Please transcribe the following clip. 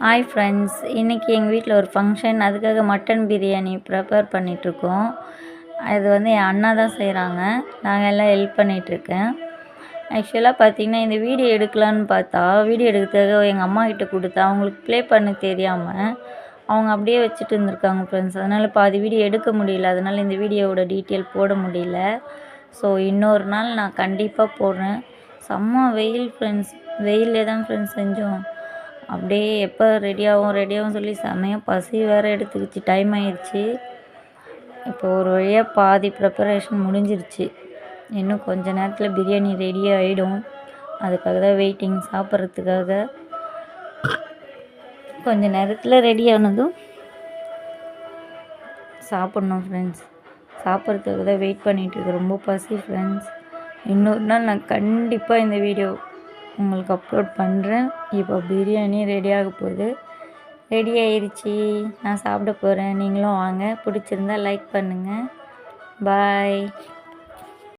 Hi friends, இன்றைக்கி எங்கள் வீட்டில் ஒரு ஃபங்க்ஷன். அதுக்காக மட்டன் பிரியாணி ப்ரிப்பேர் பண்ணிகிட்ருக்கோம். அது என் அண்ணா தான் செய்கிறாங்க. நாங்கள் எல்லாம் ஹெல்ப் பண்ணிகிட்ருக்கேன். ஆக்சுவலாக பார்த்திங்கன்னா, இந்த வீடியோ எடுக்கலான்னு பார்த்தா, வீடியோ எடுக்கிறதுக்காக எங்கள் அம்மா கிட்ட கொடுத்தா அவங்களுக்கு ப்ளே பண்ண தெரியாமல் அவங்க அப்படியே வச்சுட்டு இருந்திருக்காங்க ஃப்ரெண்ட்ஸ். அதனால் பாதி வீடியோ எடுக்க முடியல. அதனால் இந்த வீடியோவோட டீட்டெயில் போட முடியல. ஸோ இன்னொரு நாள் நான் கண்டிப்பாக போடுறேன். செம்ம வெயில் ஃப்ரெண்ட்ஸ். வெயிலே தான் ஃப்ரெண்ட்ஸ் செஞ்சோம். அப்படியே எப்போ ரெடியாகும் சொல்லி செம்மையாக பசி வேறு எடுத்துக்கிச்சு. டைம் ஆயிடுச்சு. இப்போ ஒரு வழியாக பாதி ப்ரிப்பரேஷன் முடிஞ்சிருச்சு. இன்னும் கொஞ்சம் நேரத்தில் பிரியாணி ரெடி ஆகிடும். அதுக்காக தான் வெயிட்டிங், சாப்பிட்றதுக்காக. கொஞ்சம் நேரத்தில் ரெடி ஆனதும் சாப்பிட்ணும் ஃப்ரெண்ட்ஸ். சாப்பிட்றதுக்காக தான் வெயிட் பண்ணிகிட்ருக்கு. ரொம்ப பசி ஃப்ரெண்ட்ஸ். இன்னொரு நாள் நான் கண்டிப்பாக இந்த வீடியோ உங்களுக்கு அப்லோட் பண்ணுறேன். இப்போ பிரியாணி ரெடி ஆக போகுது. ரெடி ஆயிடுச்சு. நான் சாப்பிட போகிறேன். நீங்களும் வாங்க. பிடிச்சிருந்தா லைக் பண்ணுங்கள். பாய்.